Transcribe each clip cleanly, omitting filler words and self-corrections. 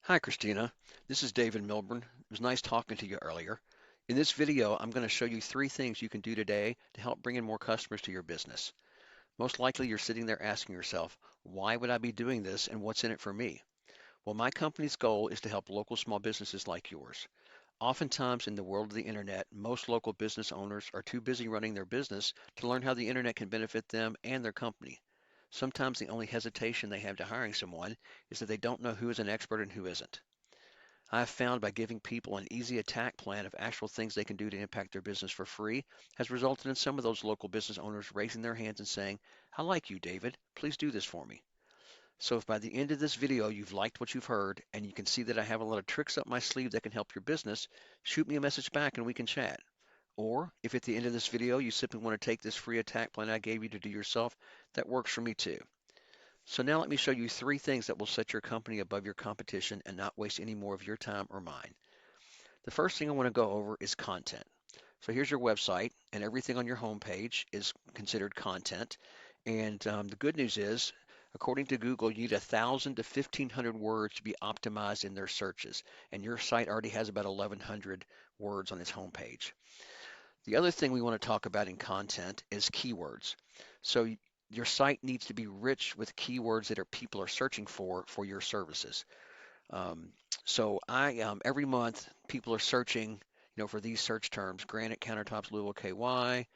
Hi, Christina. This is David Milburn. It was nice talking to you earlier. In this video, I'm going to show you three things you can do today to help bring in more customers to your business. Most likely, you're sitting there asking yourself, why would I be doing this and what's in it for me? Well, my company's goal is to help local small businesses like yours. Oftentimes, in the world of the internet, most local business owners are too busy running their business to learn how the internet can benefit them and their company. Sometimes the only hesitation they have to hiring someone is that they don't know who is an expert and who isn't. I have found by giving people an easy attack plan of actual things they can do to impact their business for free has resulted in some of those local business owners raising their hands and saying, I like you, David. Please do this for me. So if by the end of this video you've liked what you've heard and you can see that I have a lot of tricks up my sleeve that can help your business, shoot me a message back and we can chat. Or if at the end of this video you simply want to take this free attack plan I gave you to do yourself, that works for me too. So now let me show you three things that will set your company above your competition and not waste any more of your time or mine. The first thing I want to go over is content. So here's your website, and everything on your homepage is considered content. And the good news is, according to Google, you need 1,000 to 1,500 words to be optimized in their searches. And your site already has about 1,100 words on its homepage. The other thing we want to talk about in content is keywords. So your site needs to be rich with keywords that people are searching for your services. Um, so every month people are searching, for these search terms: granite countertops, Louisville KY.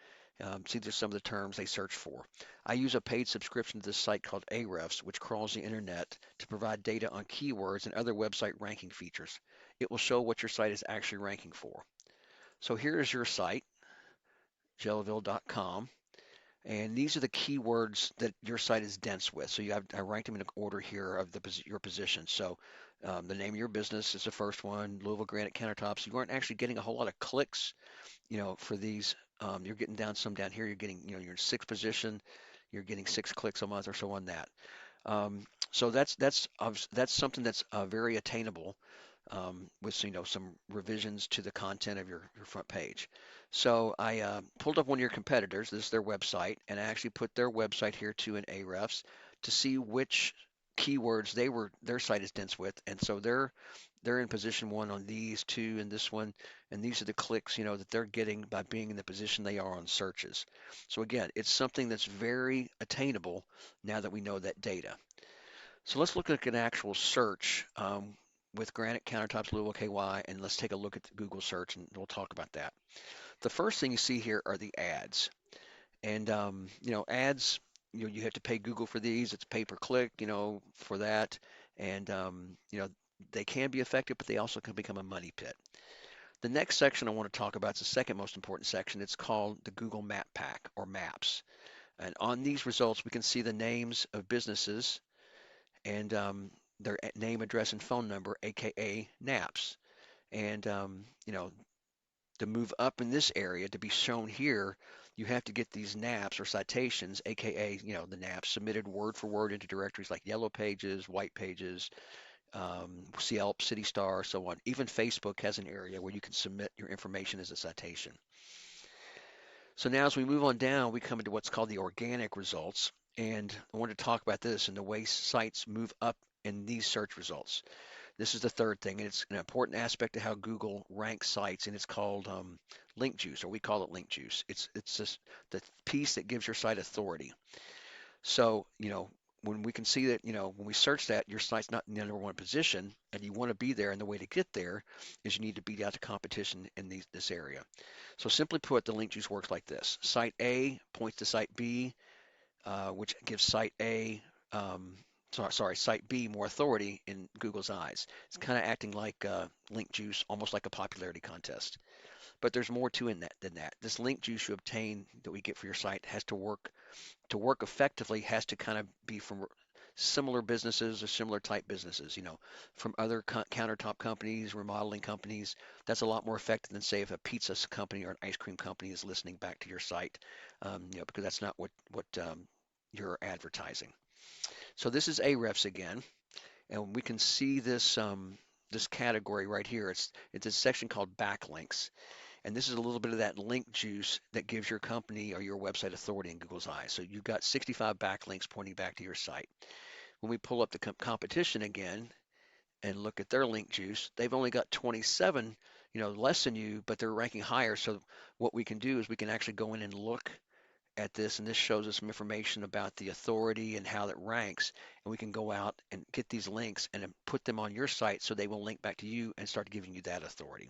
See, there's some of the terms they search for. I use a paid subscription to this site called Ahrefs, which crawls the internet to provide data on keywords and other website ranking features. It will show what your site is actually ranking for. So here is your site, jellaville.com. And these are the keywords that your site is dense with. So I ranked them in order here of your position. So the name of your business is the first one, Louisville Granite Countertops. You aren't actually getting a whole lot of clicks, for these. You're getting some down here. You're getting, you're in sixth position. You're getting 6 clicks a month or so on that. So that's something that's very attainable with some revisions to the content of your front page. So I pulled up one of your competitors. This is their website, and I actually put their website here too in Ahrefs to see which keywords their site is dense with, and so they're in position one on these two and this one, and these are the clicks that they're getting by being in the position they are on searches. So again, it's something that's very attainable now that we know that data. So let's look at an actual search with Granite Countertops Louisville KY, and let's take a look at the Google search, and we'll talk about that. The first thing you see here are the ads, and ads. You have to pay Google for these. It's pay per click, for that, and they can be effective, but they also can become a money pit. The next section I want to talk about is the second most important section. It's called the Google Map Pack or Maps, and on these results we can see the names of businesses and their name, address, and phone number, aka NAPS. And to move up in this area to be shown here, you have to get these NAPS or citations, aka the NAPS, submitted word for word into directories like Yellow Pages, White Pages, Yelp, City Star, so on. Even Facebook has an area where you can submit your information as a citation. So now as we move on down, we come into what's called the organic results. And I want to talk about this and the way sites move up in these search results. This is the third thing, and it's an important aspect of how Google ranks sites, and it's called link juice, or we call it link juice. It's just the piece that gives your site authority. So, when we can see that, when we search that, your site's not in the number one position, and you want to be there, and the way to get there is you need to beat out the competition in this area. So simply put, the link juice works like this. Site A points to site B, which gives site A, site B more authority in Google's eyes. It's kind of acting like link juice, almost like a popularity contest. But there's more to in that than that. This link juice you obtain that we get for your site has to work effectively, has to kind of be from similar businesses or similar type businesses, from other countertop companies, remodeling companies. That's a lot more effective than say if a pizza company or an ice cream company is listening back to your site, because that's not what you're advertising. So this is Ahrefs again, and we can see this category right here. It's a section called backlinks, and this is a little bit of that link juice that gives your company or your website authority in Google's eyes. So you've got 65 backlinks pointing back to your site. When we pull up the competition again, and look at their link juice, they've only got 27, less than you, but they're ranking higher. So what we can do is we can actually go in and look at this, and this shows us some information about the authority and how it ranks. And we can go out and get these links and then put them on your site so they will link back to you and start giving you that authority.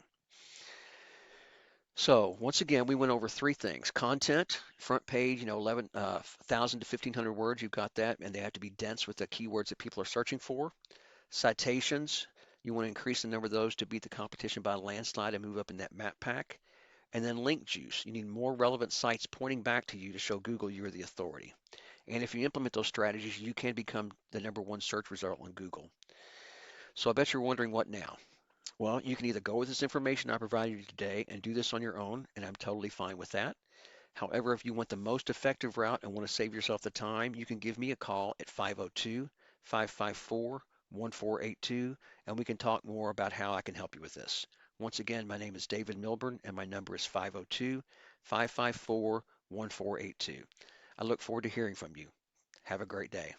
So once again, we went over three things: content, front page, 11,000 to 1,500 words. You've got that, and they have to be dense with the keywords that people are searching for. Citations, you want to increase the number of those to beat the competition by a landslide and move up in that map pack. And then link juice. You need more relevant sites pointing back to you to show Google you're the authority. And if you implement those strategies, you can become the #1 search result on Google. So I bet you're wondering, what now? Well, you can either go with this information I provided you today and do this on your own, and I'm totally fine with that. However, if you want the most effective route and want to save yourself the time, you can give me a call at 502-554-1482, and we can talk more about how I can help you with this. Once again, my name is David Milburn, and my number is 502-554-1482. I look forward to hearing from you. Have a great day.